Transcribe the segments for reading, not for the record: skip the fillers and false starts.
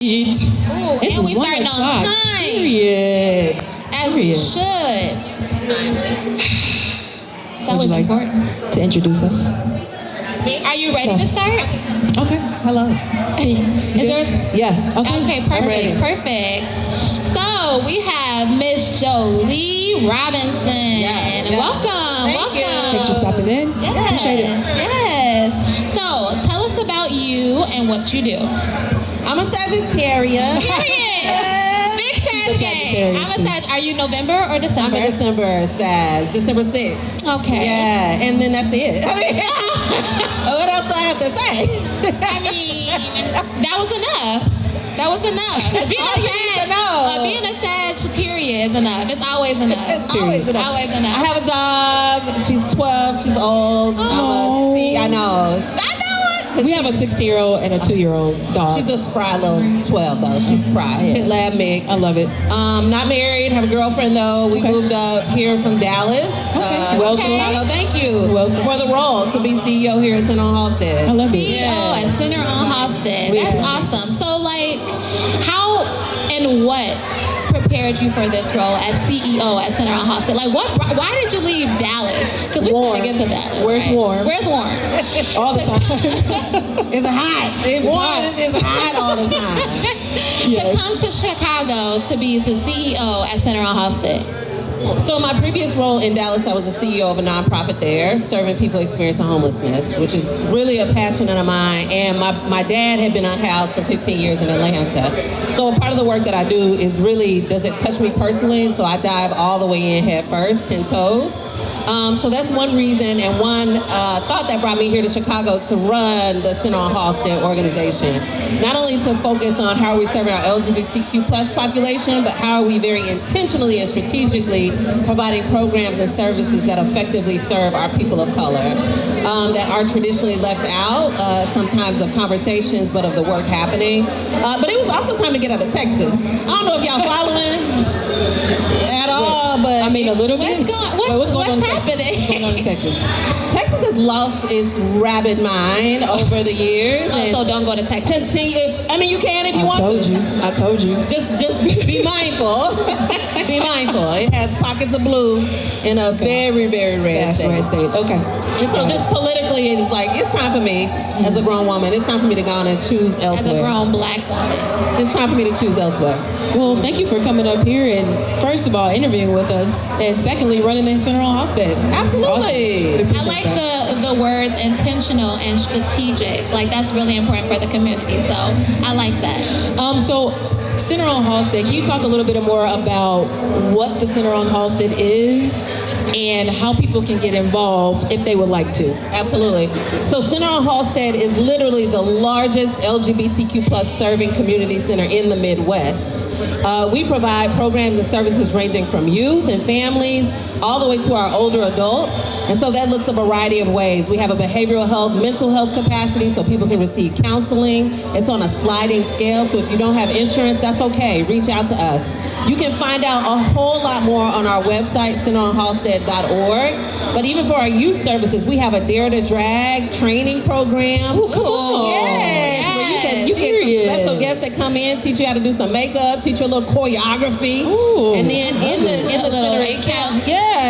Ooh, It's and we starting on 1 o'clock. time. Period. As we should. It's always important. To introduce us. Are you ready to start? Okay. Hello. Is yours? Yeah. Okay, perfect. So we have Miss Joli Robinson. Yeah. Welcome. Thank you. Thanks for stopping in. Yes. Appreciate it. Yes. So tell us about you and what you do. I'm a Sagittarius. Period. Big Sag gang. I'm a Sag. Are you November or December? I'm a December Sag. December 6th. Okay. Yeah, and then that's it. I mean, what else do I have to say? I mean, that was enough. Being a Sag, period, is enough. It's always enough. It's always enough. Always enough. I have a dog. She's 12. She's old. I know. We have a 16-year-old and a 2-year-old dog. She's a spry little 12 though. She's spry. Yeah. Pit lab mix. I love it. Not married. Have a girlfriend though. We moved up here from Dallas. Welcome. Chicago. Thank you. Welcome. For the role to be CEO here at Center on Halsted. I love it. CEO at Center on Halsted. That's awesome. So, like, how and what prepared you for this role as CEO at Center on Halsted? Like, why did you leave Dallas? Because we're trying to get to Dallas. Where's warm? Where's warm? All the time. It's hot. It's hot all the time. To come to Chicago to be the CEO at Center on Halsted. So in my previous role in Dallas, I was the CEO of a nonprofit there, serving people experiencing homelessness, which is really a passion of mine. And my dad had been unhoused for 15 years in Atlanta. So a part of the work that I do is really, does it touch me personally? So I dive all the way in head first, 10 toes. So that's one reason and one thought that brought me here to Chicago to run the Center on Halsted organization. Not only to focus on how we're serving our LGBTQ plus population, but how are we very intentionally and strategically providing programs and services that effectively serve our people of color that are traditionally left out sometimes of conversations, but of the work happening. But it was also time to get out of Texas. I don't know if y'all following at all, but I mean, a little bit. What's going on in Texas? What's going on in Texas? Texas has lost its rabid mind over the years. So don't go to Texas. I mean, you can if you want to. I told you. Just be mindful. Be mindful. It has pockets of blue in a very, very red state. Okay. And so just politically, it's like, it's time for me as a grown woman. It's time for me to go on and choose elsewhere. As a grown black woman. It's time for me to choose elsewhere. Well, thank you for coming up here and, first of all, interviewing with us, and secondly, running the Center on Halsted. Absolutely. I like the words intentional and strategic. Like, that's really important for the community. So I like that. So Center on Halsted, can you talk a little bit more about what the Center on Halsted is and how people can get involved if they would like to? Absolutely. So Center on Halsted is literally the largest LGBTQ plus serving community center in the Midwest. We provide programs and services ranging from youth and families all the way to our older adults. And so that looks a variety of ways. We have a behavioral health, mental health capacity so people can receive counseling. It's on a sliding scale, so if you don't have insurance, that's okay. Reach out to us. You can find out a whole lot more on our website, centeronhalsted.org. But even for our youth services, we have a Dare to Drag training program. Ooh, cool. Yes. Where you get some special guests that come in, teach you how to do some makeup, teach you a little choreography. Ooh, and then in the center itself,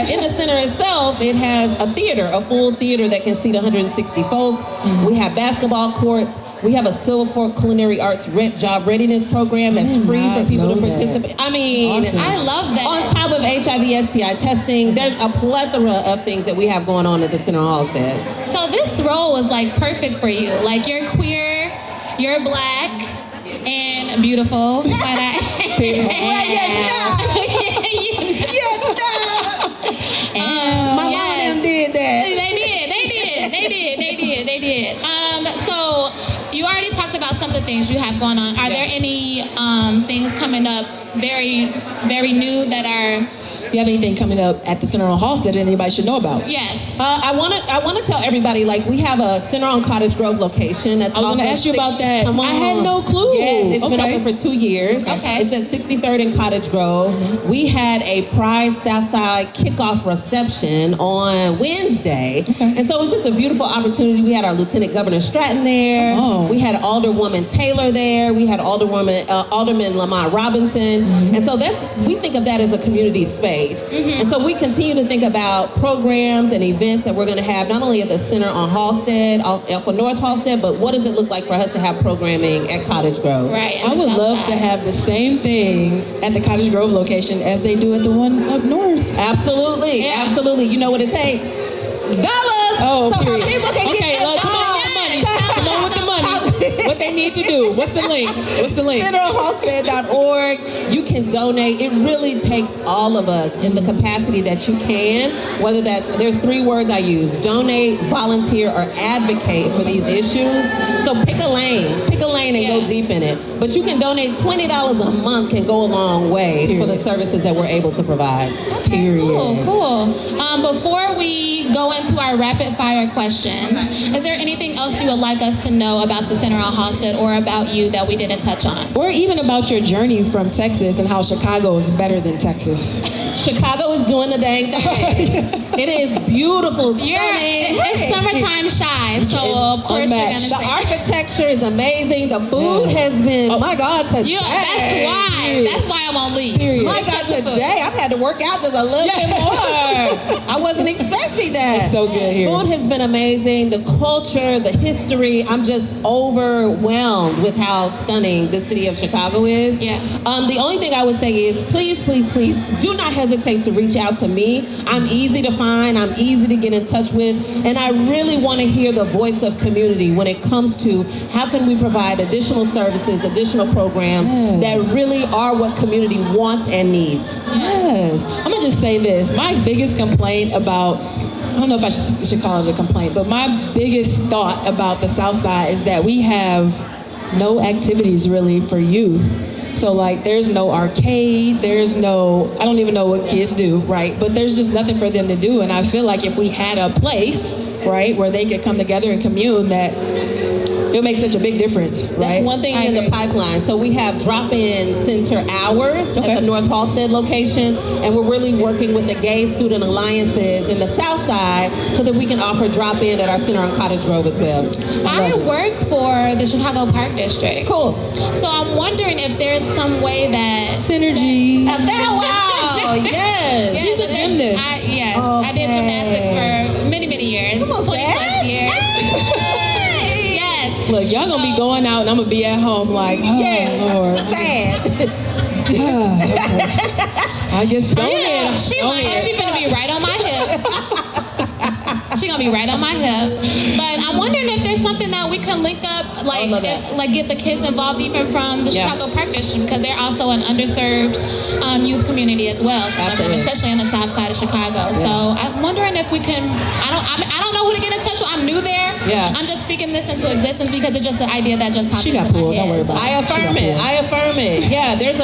in the center itself, it has a theater, a full theater that can seat 160 folks. We have basketball courts. We have a Silver Fork Culinary Arts Job Readiness Program that's free for people to participate. I mean, awesome. I love that. On top of HIV, STI testing, there's a plethora of things that we have going on at the Center on Halsted. So this role was like perfect for you. Like, you're queer, you're black, and beautiful. But My mom and them did that. They did. So you already talked about some of the things you have going on. Are there any things coming up very, very new that are you have anything coming up at the Center on Halsted that anybody should know about? Yes. I want to tell everybody, like, we have a Center on Cottage Grove location. That's I was going to ask you about that. I had no clue. Yes, it's been open for 2 years. Okay. It's at 63rd and Cottage Grove. Mm-hmm. We had a Pride Southside kickoff reception on Wednesday. Okay. And so it was just a beautiful opportunity. We had our Lieutenant Governor Stratton there. Oh. We had Alderwoman Taylor there. We had Alderman Lamont Robinson. Mm-hmm. And so we think of that as a community space. Mm-hmm. And so we continue to think about programs and events that we're going to have not only at the Center on Halsted, for North Halsted, but what does it look like for us to have programming at Cottage Grove? Right. I would love to have the same thing at the Cottage Grove location as they do at the one up north. Absolutely. Yeah. Absolutely. You know what it takes? Dollars! Oh, so period. people can Okay, get come on with the money. Come on with the money. What they need to do. What's the link? CenterHalsted.org. You can donate. It really takes all of us in the capacity that you can, whether there's 3 words I use: donate, volunteer, or advocate for these issues. So pick a lane and go deep in it. But you can donate $20 a month, can go a long way for the services that we're able to provide. Okay, cool. Before we go into our rapid fire questions, is there anything else you would like us to know about the Center on Halsted or about you that we didn't touch on? Or even about your journey from Texas and how Chicago is better than Texas. Chicago is doing the dang thing. It is beautiful, stunning. It's summertime shy, so of course you're gonna unmatched. The say. architecture is amazing. The food has been, my God, today. That's why I won't leave. My God, today I've had to work out just a little bit more. I wasn't expecting that. It's so good here. Food has been amazing. The culture, the history. I'm just overwhelmed with how stunning the city of Chicago is. Yeah. The only thing I would say is please, please, please do not hesitate to reach out to me. I'm easy to find. I'm easy to get in touch with. And I really want to hear the voice of community when it comes to how can we provide additional services, additional programs that really are what community wants and needs. Yes. I'm going to just say this. My biggest complaint about, I don't know if I should call it a complaint, but my biggest thought about the South Side is that we have no activities really for youth. So like there's no arcade, there's no, I don't even know what kids do, right? But there's just nothing for them to do. And I feel like if we had a place, right, where they could come together and commune, that it'll make such a big difference, right? That's one thing in the pipeline. So we have drop-in center hours at the North Halsted location, and we're really working with the gay student alliances in the South Side so that we can offer drop-in at our center on Cottage Grove as well. I work for the Chicago Park District. Cool. So I'm wondering if there's some way that synergy. Wow, yes. She's a gymnast. I did gymnastics for many, many years, 20 plus years. Look, y'all gonna be going out and I'm gonna be at home like, oh, Lord. I guess go ahead. She gonna be right on my hip. She gonna be right on my hip. But I'm wondering if there's something that we can link up, like get the kids involved even from the Chicago Park District, because they're also an underserved youth community as well. Some of them, especially on the south side of Chicago. So I'm wondering if we can. I don't know who to get in touch with. I'm new there. Yeah. I'm just speaking this into existence because it's just an idea that just popped She into got my pulled. head. Don't worry about it. I affirm it. Yeah, there's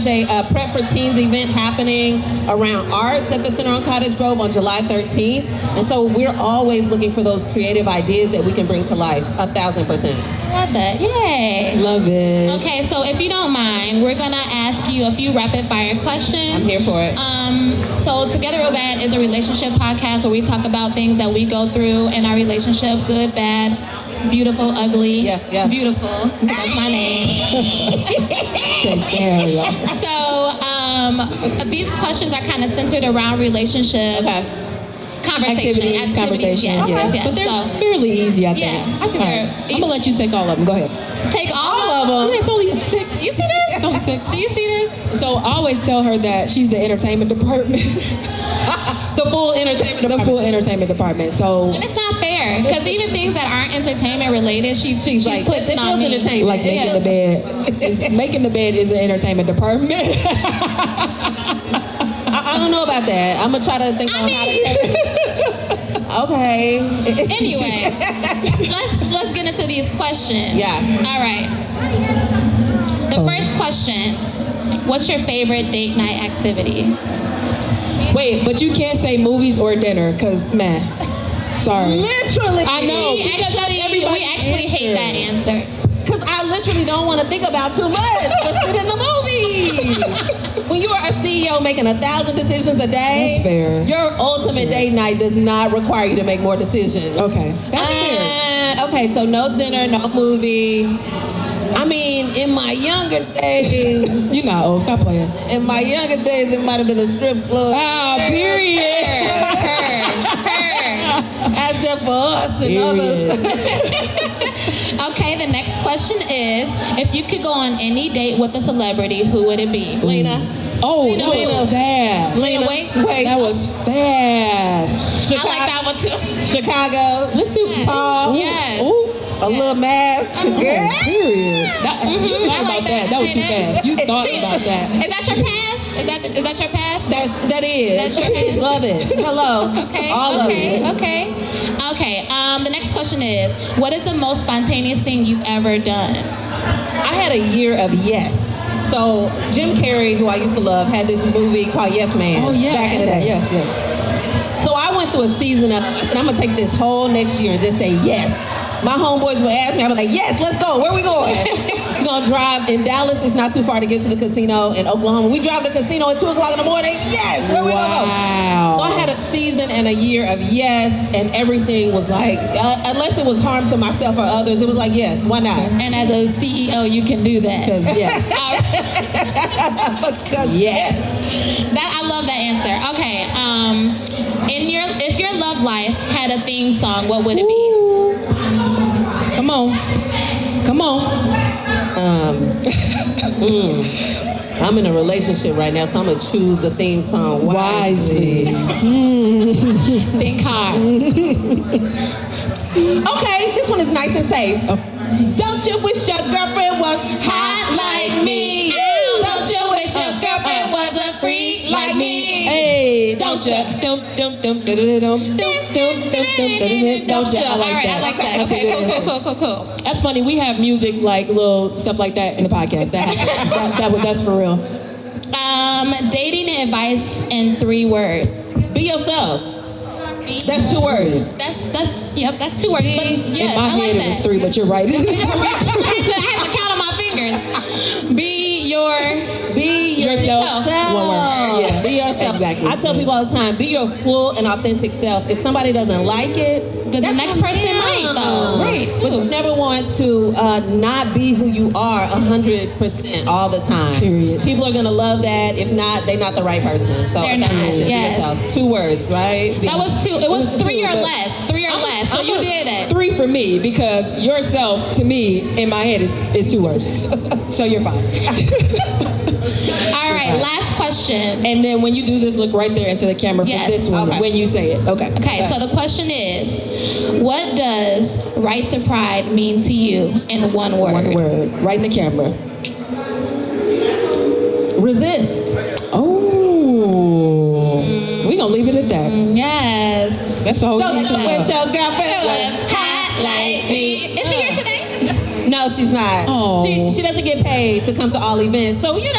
a Prep for Teens event happening around arts at the Center on Cottage Grove on July 13th, and so we're always looking for those creative ideas that we can bring to life. 1,000%. Love that. Yay. Love it. Okay, so if you don't mind, we're gonna ask you a few rapid fire questions. I'm here for it. So Together Real Bad is a relationship podcast where we talk about things that we go through in our relationship, good, bad, beautiful, ugly. Yeah. Beautiful. That's my name. So these questions are kind of centered around relationships. Conversation. Yes. But they're fairly easy, I think. Yeah, I think they're I'm gonna let you take all of them. Go ahead. Take all of them? Yeah, it's only 6. You see this? It's only 6. Do you see this? So I always tell her that she's the entertainment department. The full entertainment department. So and it's not fair because even things that aren't entertainment related, she like, puts it on me. Like making the bed. Making the bed is the entertainment department. I don't know about that. I'm gonna try to think on how to. Okay. Anyway, let's get into these questions. Yeah. All right. The first question: what's your favorite date night activity? Wait, but you can't say movies or dinner, cause man, sorry. Literally. I know. We because that's actually everybody's hate that answer. Because I literally don't want to think about too much. Just sit in the movie. When you are a CEO making 1,000 decisions a day, That's fair. Your ultimate date night does not require you to make more decisions. Okay, that's fair. Okay, so no dinner, no movie. I mean, in my younger days, You're not old. Stop playing. it might have been a strip club. Ah, period. As if for us and others. Okay, the next question is, if you could go on any date with a celebrity, who would it be? Lena. Oh, Lena, that was fast. Lena, wait. That was fast. I like that one too. Chicago. Let's see. Tall. Yes. Ooh. A little mask. Period. You I thought like about that. That was too fast. You thought about that. Is that your pass? Is that your pass? That is. That's your pass. Love it. Hello. Okay. All of it. Okay. The next question is, what is the most spontaneous thing you've ever done? I had a year of yes. So Jim Carrey, who I used to love, had this movie called Yes Man. Oh, yes. Back in the day. Yes. So I went through a season of, and I'm gonna take this whole next year and just say yes. My homeboys would ask me, I'd be like, yes, let's go. Where we going? We're gonna drive in Dallas. It's not too far to get to the casino in Oklahoma. We drive to the casino at 2:00 in the morning. Yes, where we gonna go? Wow. So I had a season and a year of yes, and everything was like, unless it was harm to myself or others, it was like, yes, why not? And as a CEO, you can do that. Because yes. Yes. I love that answer. Okay. If your love life had a theme song, what would it be? Come on. I'm in a relationship right now, so I'm gonna choose the theme song wisely. Think hard. Okay, this one is nice and safe. Don't you wish your girlfriend was hot like me? Don't you wish your girlfriend was a freak like me? Hey, don't ya? Don't ya? I like that. That's a good answer. Cool. That's funny. We have music, like little stuff like that in the podcast. That's for real. Dating advice in 3 words. Be yourself. That's 2 words. That's 2 words. But yes, In my I head like it that. was 3, but you're right. I had to count on my fingers. Be yourself. One word. Yeah. Be yourself. Exactly. I tell people all the time, be your full and authentic self. If somebody doesn't like it, The next person might though. Right. But you never want to not be who you are 100% all the time. Period. People are gonna love that. If not, they're not the right person. So They're that's not. it. Be Yes. yourself. 2 words, right? That was 2. It was 3 or but less. 3 or less. So you did it. 3 for me, because yourself to me in my head is 2 words. So you're fine. All right. Last question. And then when you do this, look right there into the camera for Yes, this one okay. when you say it. Okay. Okay. So the question is, what does right to pride mean to you in 1 word? 1 word. Right in the camera. Resist. Oh. We're going to leave it at that. Yes. That's the whole Don't key to you wish love. your girlfriend was Hot like me. Is she here today? No, she's not. Oh. She doesn't get paid to come to all events. So, Okay. we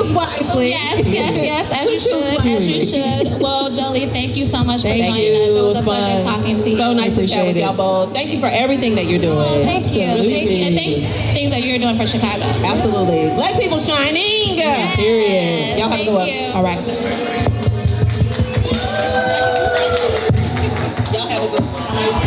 choose wisely. Yes, as you should. Well, Joli, thank you so much for Thank joining you. us. It was a It was pleasure fun. talking to you. So nice to chat with y'all both. Thank you for everything that you're doing. Thank you. Absolutely. And thank things that you're doing for Chicago. Absolutely. Black people shining. Yes. Period. Y'all have a Thank good one. you. All right.